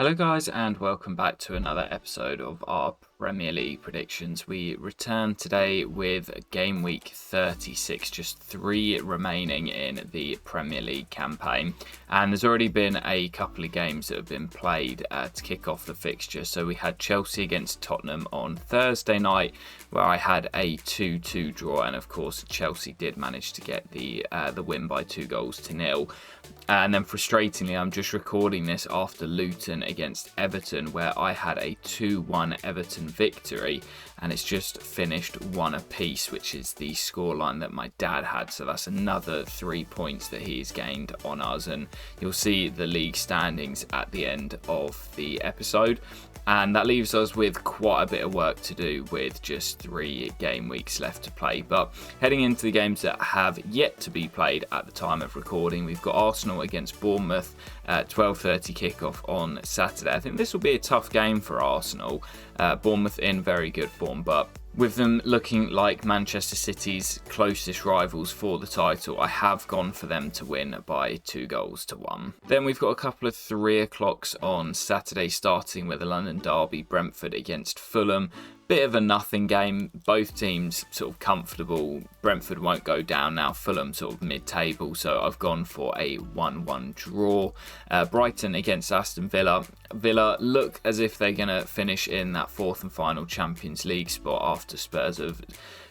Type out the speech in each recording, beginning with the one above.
Hello guys and welcome back to another episode of our Premier League predictions. We return today with Game Week 36, just 3 remaining in the Premier League campaign. And there's already been a couple of games that have been played to kick off the fixture. So we had Chelsea against Tottenham on Thursday night, where I had a 2-2 draw. And of course, Chelsea did manage to get the win by 2-0. And then frustratingly, I'm just recording this after Luton against Everton, where I had a 2-1 Everton victory, and it's just finished 1 apiece, which is the scoreline that my dad had. So that's another 3 points that he's gained on us, and you'll see the league standings at the end of the episode. And that leaves us with quite a bit of work to do with just 3 game weeks left to play. But heading into the games that have yet to be played at the time of recording, we've got Arsenal against Bournemouth at 12:30 kickoff on Saturday. I think this will be a tough game for Arsenal. Bournemouth in very good form, but with them looking like Manchester City's closest rivals for the title, I have gone for them to win by 2-1. Then we've got a couple of 3 o'clocks on Saturday, starting with the London derby, Brentford against Fulham. Bit of a nothing game, both teams sort of comfortable. Brentford won't go down now, Fulham sort of mid-table, so I've gone for a 1-1 draw. Brighton against Aston Villa. Villa look as if they're going to finish in that 4th and final Champions League spot after Spurs have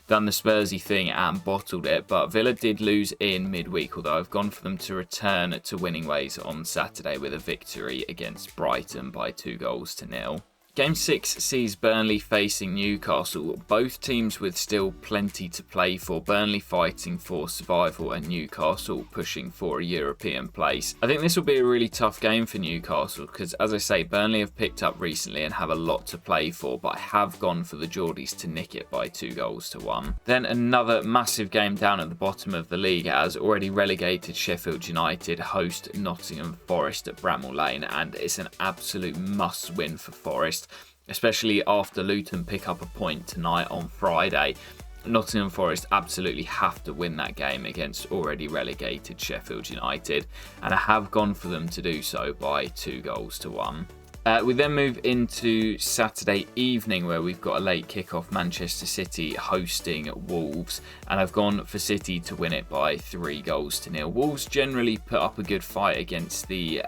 done the Spursy thing and bottled it, but Villa did lose in midweek, although I've gone for them to return to winning ways on Saturday with a victory against Brighton by 2-0. Game 6 sees Burnley facing Newcastle, both teams with still plenty to play for. Burnley fighting for survival and Newcastle pushing for a European place. I think this will be a really tough game for Newcastle because, as I say, Burnley have picked up recently and have a lot to play for, but I have gone for the Geordies to nick it by 2-1. Then another massive game down at the bottom of the league, as already relegated Sheffield United host Nottingham Forest at Bramall Lane, and it's an absolute must win for Forest, especially after Luton pick up a point tonight on Friday. Nottingham Forest absolutely have to win that game against already relegated Sheffield United, and I have gone for them to do so by 2-1. We then move into Saturday evening, where we've got a late kickoff, Manchester City hosting Wolves, and I've gone for City to win it by 3-0. Wolves generally put up a good fight against the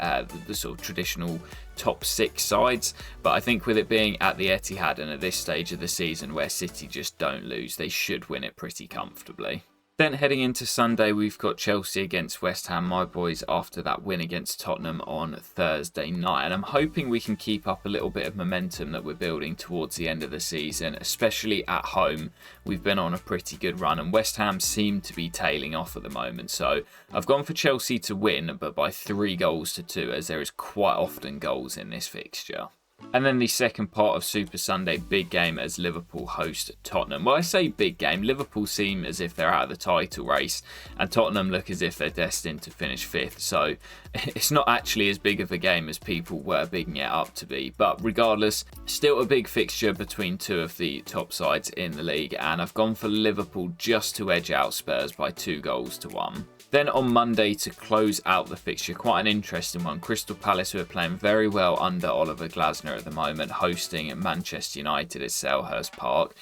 sort of traditional top 6 sides, but I think with it being at the Etihad and at this stage of the season where City just don't lose, they should win it pretty comfortably. Then heading into Sunday, we've got Chelsea against West Ham, my boys, after that win against Tottenham on Thursday night. And I'm hoping we can keep up a little bit of momentum that we're building towards the end of the season, especially at home. We've been on a pretty good run, and West Ham seem to be tailing off at the moment. So I've gone for Chelsea to win, but by 3-2, as there is quite often goals in this fixture. And then the second part of Super Sunday, big game as Liverpool host Tottenham. Well, I say big game. Liverpool seem as if they're out of the title race, and Tottenham look as if they're destined to finish 5th. So it's not actually as big of a game as people were bigging it up to be. But regardless, still a big fixture between 2 of the top sides in the league. And I've gone for Liverpool just to edge out Spurs by 2-1. Then on Monday, to close out the fixture, quite an interesting one. Crystal Palace, who are playing very well under Oliver Glasner at the moment, hosting Manchester United at Selhurst Park.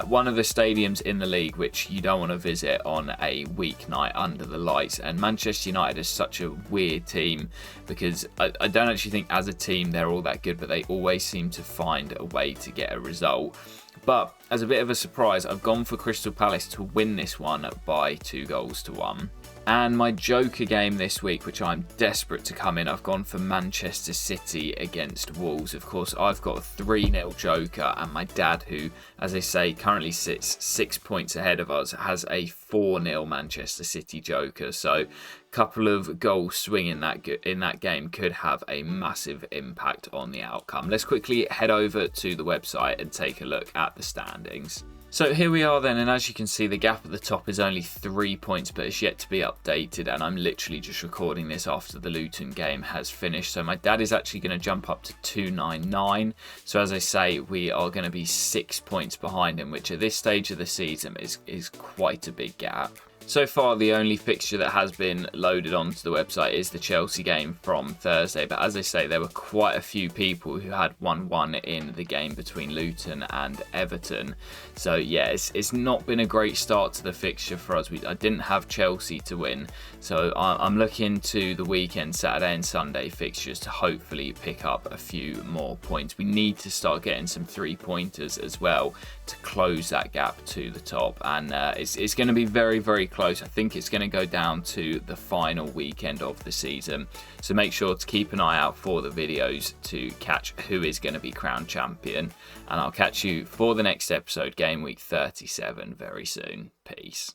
One of the stadiums in the league which you don't want to visit on a weeknight under the lights. And Manchester United is such a weird team because I don't actually think as a team they're all that good, but they always seem to find a way to get a result. But as a bit of a surprise, I've gone for Crystal Palace to win this one by 2-1. And my joker game this week, which I'm desperate to come in, I've gone for Manchester City against Wolves. Of course, I've got a 3-0 joker, and my dad, who, as I say, currently sits 6 points ahead of us, has a 4-0 Manchester City joker. So a couple of goals swing in that game could have a massive impact on the outcome. Let's quickly head over to the website and take a look at the standings. So here we are then, and as you can see, the gap at the top is only 3 points, but it's yet to be updated, and I'm literally just recording this after the Luton game has finished. So my dad is actually going to jump up to 299. So as I say, we are going to be 6 points behind him, which at this stage of the season is quite a big gap. So far, the only fixture that has been loaded onto the website is the Chelsea game from Thursday. But as I say, there were quite a few people who had 1-1 in the game between Luton and Everton. So yeah, it's not been a great start to the fixture for us. I didn't have Chelsea to win. So I'm looking to the weekend, Saturday and Sunday fixtures to hopefully pick up a few more points. We need to start getting some 3-pointers as well to close that gap to the top. And it's going to be very, very close. I think it's going to go down to the final weekend of the season. So make sure to keep an eye out for the videos to catch who is going to be crowned champion. And I'll catch you for the next episode, Game Week 37, very soon. Peace.